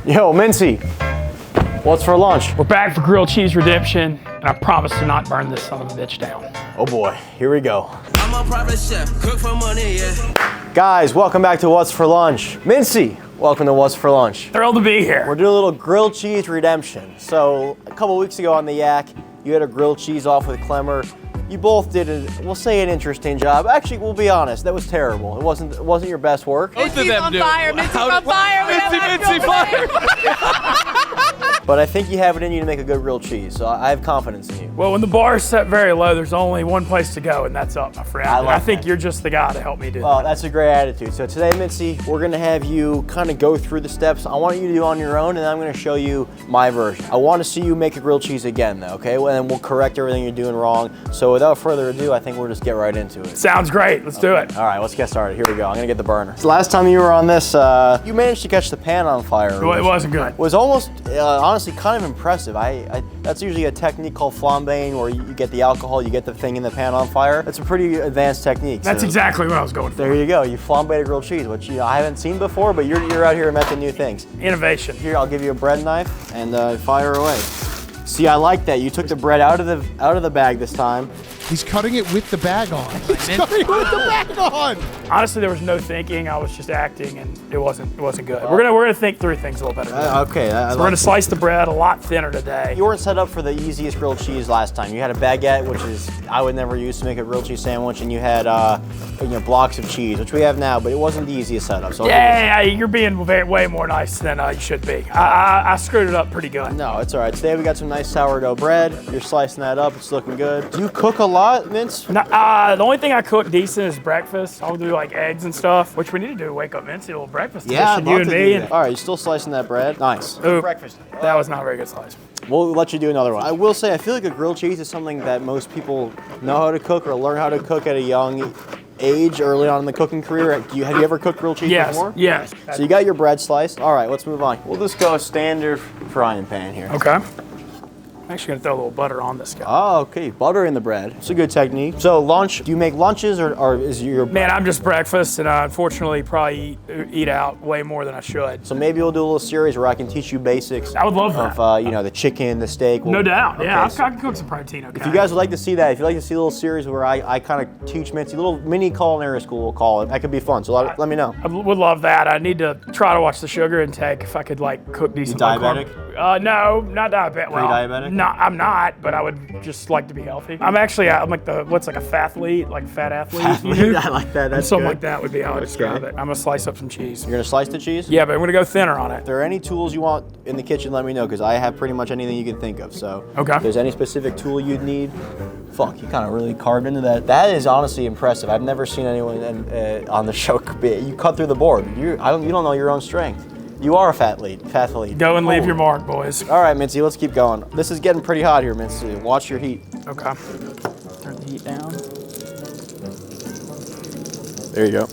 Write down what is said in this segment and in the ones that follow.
Yo, Mintzy, what's for lunch? We're back for grilled cheese redemption, and I promise to not burn this son of a bitch down. Oh boy, here we go. I'm a private chef, cook for money, yeah. Guys, welcome back to What's for Lunch. Mintzy, welcome to What's for Lunch. Thrilled to be here. We're doing a little grilled cheese redemption. So, a couple weeks ago on the Yak, you had a grilled cheese off with Clemmer. You both did, we'll say, an interesting job. Actually, we'll be honest, that was terrible. It wasn't your best work. Mintzy's on fire, Mintzy's on fire. Mintzy fire. But I think you have it in you to make a good grilled cheese, so I have confidence in you. Well, when the bar is set very low, there's only one place to go, and that's up, my friend. I think you're just the guy to help me do Well, that. that's a great attitude. So today, Mintzy, we're gonna have you kind of go through the steps. I want you to do on your own, and then I'm gonna show you my version. I want to see you make a grilled cheese again, though, okay? And then we'll correct everything you're doing wrong. So without further ado, I think we'll just get right into it. Sounds great. Let's do it. All right, let's get started. Here we go. I'm gonna get the burner. So last time you were on this, you managed to catch the pan on fire. Well, it wasn't good. It was almost, honestly, kind of impressive. That's usually a technique called flambeing, where you get the alcohol, you get the thing in the pan on fire. That's a pretty advanced technique. That's exactly what I was going for. There you go. You flambéed a grilled cheese, which I haven't seen before, but you're out here inventing new things. Innovation. Here, I'll give you a bread knife and fire away. See, I like that. You took the bread out of the bag this time. He's cutting it with the bag on. He's cutting it with the bag on. Honestly, there was no thinking. I was just acting, and it wasn't good. We're gonna think through things a little better today. Okay. So we're gonna slice the bread a lot thinner today. You weren't set up for the easiest grilled cheese last time. You had a baguette, which is I would never use to make a grilled cheese sandwich, and you had blocks of cheese, which we have now, but it wasn't the easiest setup. So yeah, you're being way more nice than you should be. I screwed it up pretty good. No, it's all right. Today we got some nice sourdough bread. You're slicing that up. It's looking good. Do you cook a lot, Mintz? No, the only thing I cook decent is breakfast. I'll do like eggs and stuff, which we need to do. Wake up Mintzy, a little breakfast Yeah, edition, you and me. All right, you're still slicing that bread. Nice. Ooh, Breakfast. that was not a very good slice. We'll let you do another one. I will say, I feel like a grilled cheese is something that most people know how to cook or learn how to cook at a young age, early on in the cooking career. Have you ever cooked grilled cheese before? Yes. So you got your bread sliced. All right, let's move on. We'll just go standard frying pan here. Okay. I'm actually gonna throw a little butter on this guy. Oh, okay. Butter in the bread. It's a good technique. So lunch, do you make lunches or is your... Man, I'm just breakfast, and I unfortunately probably eat out way more than I should. So maybe we'll do a little series where I can teach you basics. I would love that. Of, the chicken, the steak. No doubt. Yeah, Okay, I can cook some protein. Okay. If you guys would like to see that, if you'd like to see a little series where I kind of teach Mintzy, a little mini culinary school, we'll call it. That could be fun. So let me know. I would love that. I need to try to watch the sugar intake if I could cook decent. You diabetic? No, not diabetic. Well, Pre-diabetic? No, I'm not, but I would just like to be healthy. I'm actually, I'm like a fathlete, like a fat athlete. I like that. That's Something good. like that would be how I describe it. I'm gonna slice up some cheese. You're gonna slice the cheese? Yeah, but I'm gonna go thinner on it. If there are any tools you want in the kitchen, let me know, because I have pretty much anything you can think of. So Okay. if there's any specific tool you'd need, fuck, you kind of really carved into that. That is honestly impressive. I've never seen anyone on the show. You cut through the board. You don't know your own strength. You are a fathlete. Go and leave your mark, boys. All right, Mintzy, let's keep going. This is getting pretty hot here, Mintzy. Watch your heat. Okay. Turn the heat down. There you go.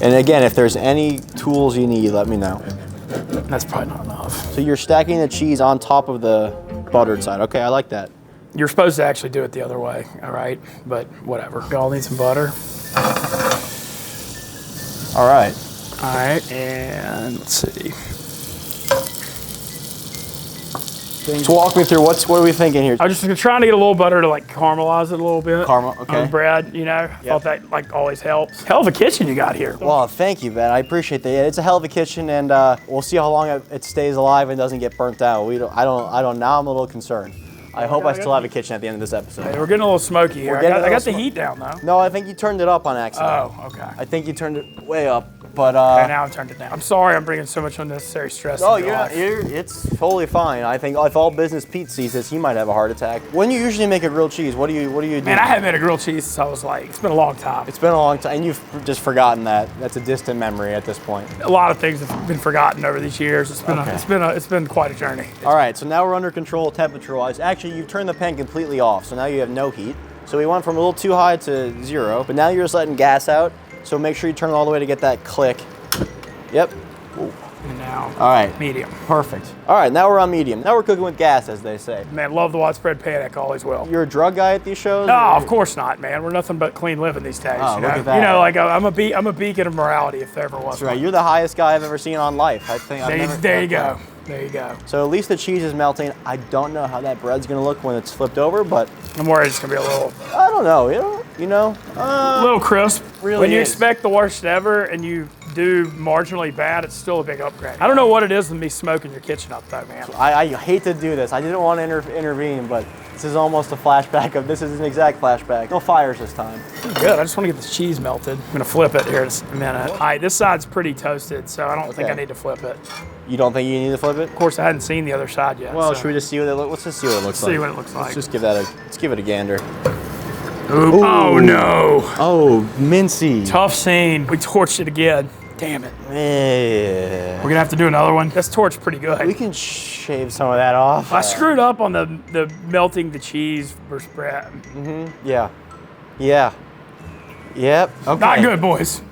And again, if there's any tools you need, let me know. That's probably not enough. So you're stacking the cheese on top of the buttered side. Okay, I like that. You're supposed to actually do it the other way, all right? But whatever. Y'all need some butter. All right. All right, and let's see. So walk me through, what are we thinking here? I was just trying to get a little butter to caramelize it a little bit. Caramel, okay. On the bread, I thought that always helps. Hell of a kitchen you got here. Well, thank you, man. I appreciate that. Yeah, it's a hell of a kitchen, and we'll see how long it stays alive and doesn't get burnt out. I don't. Now I'm a little concerned. I hope I still have a kitchen at the end of this episode. Hey, we're getting a little smoky here. I got the heat down though. No, I think you turned it up on accident. Oh, okay. I think you turned it way up, but Okay, now I've turned it down. I'm sorry I'm bringing so much unnecessary stress into your life. It's totally fine. I think if all business Pete sees this, he might have a heart attack. When you usually make a grilled cheese, what do you do? Man, I haven't made a grilled cheese since I was it's been a long time. It's been a long time, and you've just forgotten that. That's a distant memory at this point. A lot of things have been forgotten over these years. It's been quite a journey. All right, so now we're under control temperature-wise. Actually, you've turned the pan completely off, so now you have no heat. So we went from a little too high to 0, but now you're just letting gas out. So make sure you turn it all the way to get that click. Yep. And now, All right. medium. Perfect. All right, now we're on medium. Now we're cooking with gas, as they say. Man, love the widespread panic, always will. You're a drug guy at these shows? No, or- of course not, man. We're nothing but clean living these days. Oh, you look know? at that. You know, like I'm a beacon of morality if there ever was. That's right. You're the highest guy I've ever seen on Life. I think. There you go. There you go. So at least the cheese is melting. I don't know how that bread's gonna look when it's flipped over, but I'm worried it's gonna be a little I don't know. You know. crisp. Really when you is. expect the worst ever and you do marginally bad, it's still a big upgrade. I don't know what it is with me smoking your kitchen up though, man. I hate to do this. I didn't want to intervene, but this is almost a flashback of this is an exact flashback. No fires this time. Good. I just want to get this cheese melted. I'm gonna flip it here in a minute. All right, this side's pretty toasted, so I don't think I need to flip it. You don't think you need to flip it? Of course, I hadn't seen the other side yet. Well, so. should we just see what it looks? Let's just see what it looks like. See what it looks like. Let's just give that let's give it a gander. Ooh. Oh no! Oh, Mintzy. Tough scene. We torched it again. Damn it. Yeah. We're gonna have to do another one. That's torched pretty good. We can shave some of that off. I screwed up on the melting the cheese versus bread. Yeah. Yeah. Yep. Okay. Not good, boys.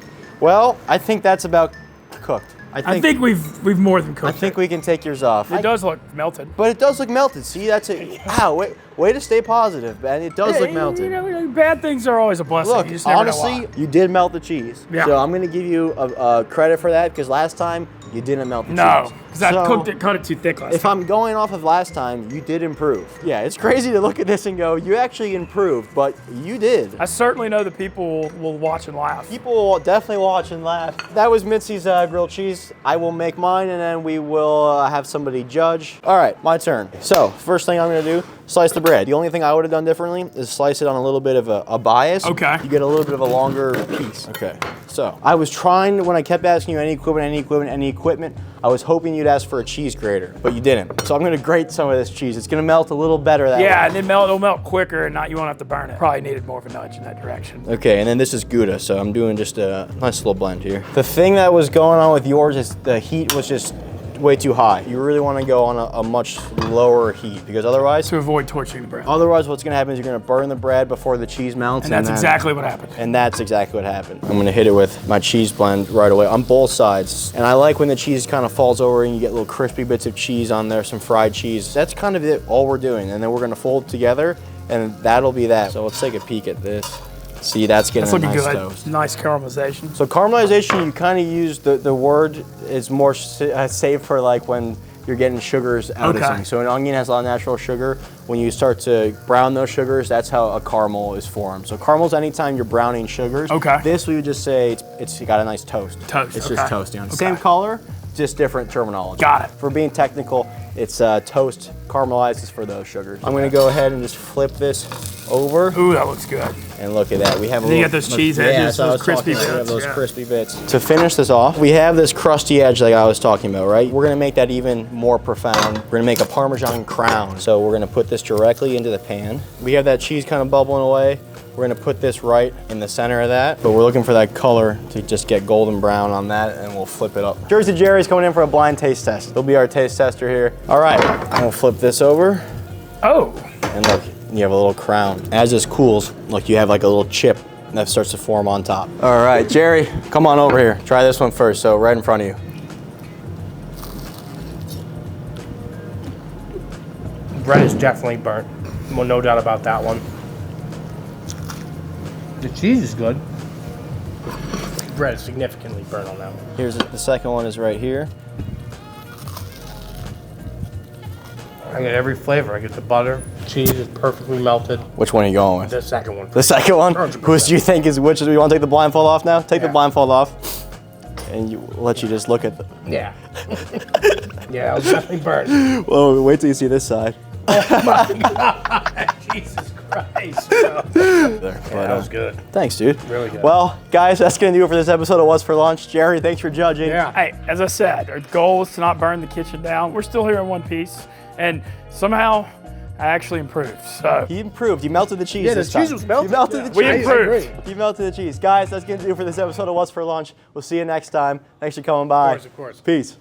Well, I think that's about cooked. I think we've more than cooked. I think we can take yours off. it does look melted. But it does look melted. See, that's it. Wow, way to stay positive, man. It does look melted. You know, bad things are always a blessing. Look, You just never know honestly, why. you did melt the cheese. Yeah. So I'm gonna give you a credit for that because last time you didn't melt the No, cheese. because I So, cut it too thick last If time. I'm going off of last time, you did improve. Yeah, it's crazy to look at this and go, you actually improved, but you did. I certainly know that people will watch and laugh. People will definitely watch and laugh. That was Mintzy's grilled cheese. I will make mine and then we will have somebody judge. All right, my turn. So first thing I'm gonna do, slice the bread. The only thing I would have done differently is slice it on a little bit of a bias. Okay. You get a little bit of a longer piece. Okay. So I was trying, when I kept asking you any equipment, I was hoping you'd ask for a cheese grater, but you didn't. So I'm gonna grate some of this cheese. It's gonna melt a little better that way. Yeah, and it'll melt quicker, and you won't have to burn it. Probably needed more of a nudge in that direction. Okay, and then this is Gouda, so I'm doing just a nice little blend here. The thing that was going on with yours is the heat was just way too high. You really want to go on a much lower heat because otherwise torching the bread. what's going to happen is you're going to burn the bread before the cheese melts. And that's exactly what happened. And that's exactly what happened. I'm going to hit it with my cheese blend right away on both sides. And I like when the cheese kind of falls over and you get little crispy bits of cheese on there, some fried cheese. That's kind of it, all we're doing. And then we're going to fold it together and that'll be that. So let's take a peek at this. See, that's getting That's a looking nice good. toast. Nice caramelization. So caramelization, you kind of use the word is more safe for like when you're getting sugars out of Okay. something. So an onion has a lot of natural sugar. When you start to brown those sugars, that's how a caramel is formed. So caramels, anytime you're browning sugars. Okay. This we would just say it's got a nice toast. Toast, It's okay. just toasting. Okay. Same color, just different terminology. Got it. For being technical, it's toast caramelizes for those sugars. I'm gonna go ahead and just flip this over. Ooh, that looks good. And look at that, we have a Then you little, get those cheese edges, that's what I those was crispy talking about. We have bits, those yeah. crispy bits. To finish this off, we have this crusty edge like I was talking about, right? We're gonna make that even more profound. We're gonna make a Parmesan crown. So we're gonna put this directly into the pan. We have that cheese kind of bubbling away. We're gonna put this right in the center of that, but we're looking for that color to just get golden brown on that and we'll flip it up. Jersey Jerry's coming in for a blind taste test. He'll be our taste tester here. All right, I'm gonna flip this over. Oh, And look, you have a little crown. As this cools, look, you have like a little chip that starts to form on top. All right, Jerry, come on over here. Try this one first, so right in front of you. Bread is definitely burnt. Well, no doubt about that one. The cheese is good. Bread is significantly burnt on that one. Here's the second one is right here. I get every flavor. I get the butter. Cheese is perfectly melted. Which one are you going with? The second one. The second one? 100%. Which do you think is which? You want to take the blindfold off now? Take the Yeah. blindfold off. And let you just look at the. Yeah. Yeah, it was definitely burnt. Whoa, wait till you see this side. Jesus Christ, bro. There. Yeah, that was good. Thanks, dude. Really good. Well, guys, that's going to do it for this episode of What's for Lunch. Jerry, thanks for judging. Yeah. hey, as I said, our goal is to not burn the kitchen down. We're still here in one piece, and somehow I actually improved. So He improved. You melted the cheese Yeah, the this time. cheese was melted. You melted Yeah. the cheese. we I improved. agree. You melted the cheese. Guys, that's going to do it for this episode of What's for Lunch. We'll see you next time. Thanks for coming by. Of course. Peace.